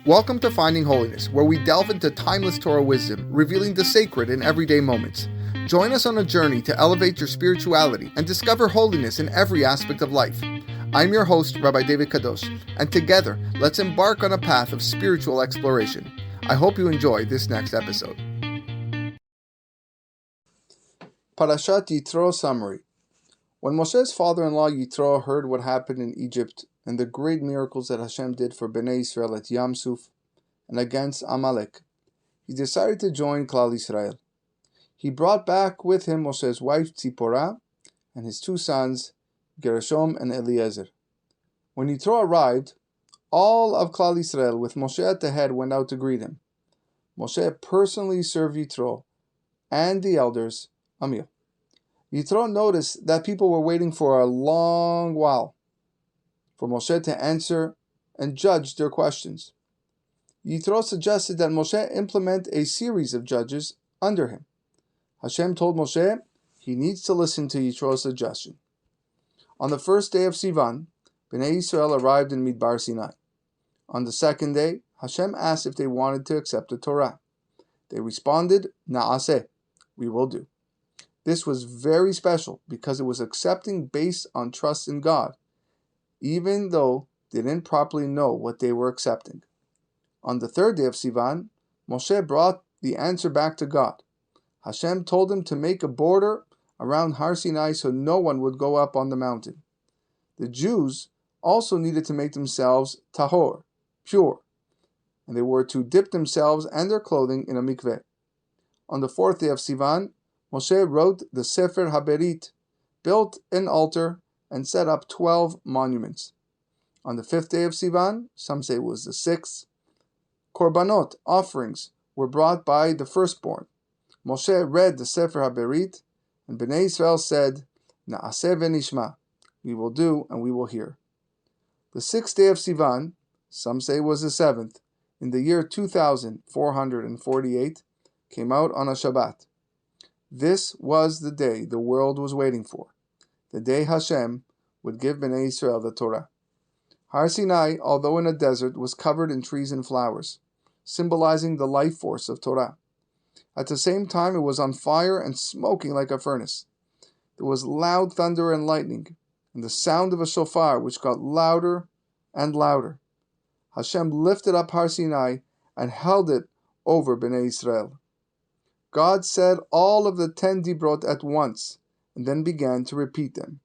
Welcome to Finding Holiness, where we delve into timeless Torah wisdom, revealing the sacred in everyday moments. Join us on a journey to elevate your spirituality and discover holiness in every aspect of life. I'm your host, Rabbi David Kadosh, and together, let's embark on a path of spiritual exploration. I hope you enjoy this next episode. Parashat Yitro summary. When Moshe's father-in-law Yitro heard what happened in Egypt and the great miracles that Hashem did for Bnei Israel at Yam Suf and against Amalek, he decided to join Klal Yisrael. He brought back with him Moshe's wife Tzipporah and his two sons, Gershom and Eliezer. When Yitro arrived, all of Klal Yisrael with Moshe at the head went out to greet him. Moshe personally served Yitro and the elders a meal. Yitro noticed that people were waiting for a long while for Moshe to answer and judge their questions. Yitro suggested that Moshe implement a series of judges under him. Hashem told Moshe he needs to listen to Yitro's suggestion. On the first day of Sivan, Bnei Israel arrived in Midbar Sinai. On the second day, Hashem asked if they wanted to accept the Torah. They responded, Na'aseh, we will do. This was very special because it was accepting based on trust in God, even though they didn't properly know what they were accepting. On the third day of Sivan, Moshe brought the answer back to God. Hashem told him to make a border around Har Sinai so no one would go up on the mountain. The Jews also needed to make themselves tahor, pure, and they were to dip themselves and their clothing in a mikveh. On the fourth day of Sivan, Moshe wrote the Sefer HaBerit, built an altar, and set up 12 monuments. On the fifth day of Sivan, some say it was the sixth, korbanot, offerings, were brought by the firstborn. Moshe read the Sefer HaBerit, and Bnei Israel said, Na'aseh v'nishma, we will do and we will hear. The sixth day of Sivan, some say was the seventh, in the year 2448, came out on a Shabbat. This was the day the world was waiting for, the day Hashem would give Bnei Israel the Torah. Har Sinai, although in a desert, was covered in trees and flowers, symbolizing the life force of Torah. At the same time, it was on fire and smoking like a furnace. There was loud thunder and lightning, and the sound of a shofar which got louder and louder. Hashem lifted up Har Sinai and held it over Bnei Israel. God said all of the 10 dibrot at once, and then began to repeat them.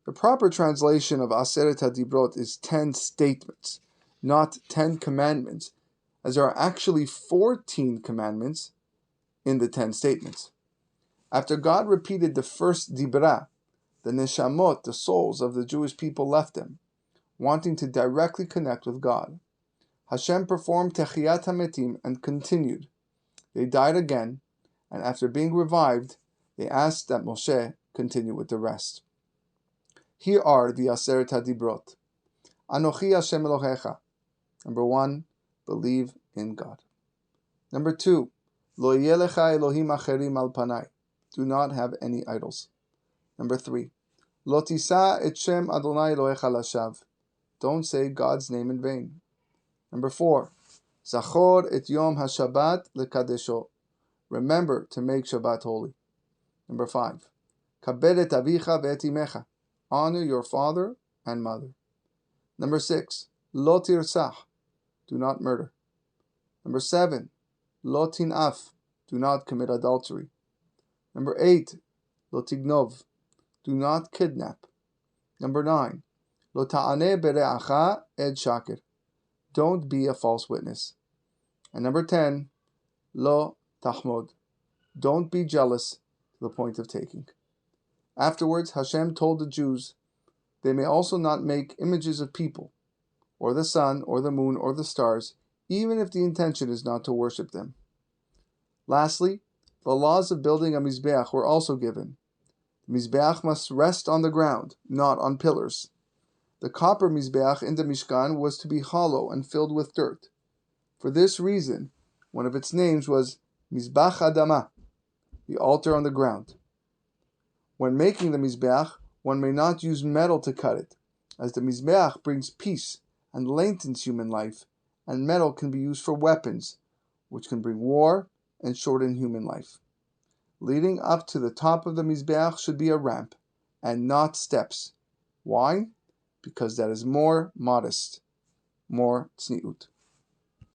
The proper translation of Aseret HaDibrot is 10 statements, not 10 commandments, as there are actually 14 commandments in the 10 statements. After God repeated the first dibra, the neshamot, the souls of the Jewish people left them, wanting to directly connect with God. Hashem performed Techiyat HaMetim and continued. They died again, and after being revived, they asked that Moshe continue with the rest. Here are the Aseret HaDibrot. Anochi Hashem Elohecha. Number 1, believe in God. Number 2, Lo yeh lecha Elohim acherim al panai. Do not have any idols. Number 3, Lo tisa et Shem Adonai Elohecha lashav. Don't say God's name in vain. Number 4, Zachor et Yom HaShabbat lekadesho. Remember to make Shabbat holy. Number 5, Kabed et avicha ve'et imecha. Honor your father and mother. Number 6, Lo tirsach. Do not murder. Number 7, Lo tinaf. Do not commit adultery. Number 8, Lo tignov. Do not kidnap. Number 9, Lo ta'aneh bere'acha ed shakir. Don't be a false witness. And number 10, Lo tahmod. Don't be jealous to the point of taking. Afterwards, Hashem told the Jews they may also not make images of people, or the sun, or the moon, or the stars, even if the intention is not to worship them. Lastly, the laws of building a Mizbeach were also given. The Mizbeach must rest on the ground, not on pillars. The copper Mizbeach in the Mishkan was to be hollow and filled with dirt. For this reason, one of its names was Mizbach Adama, the altar on the ground. When making the Mizbeach, one may not use metal to cut it, as the Mizbeach brings peace and lengthens human life, and metal can be used for weapons, which can bring war and shorten human life. Leading up to the top of the Mizbeach should be a ramp, and not steps. Why? Because that is more modest, more tzniut.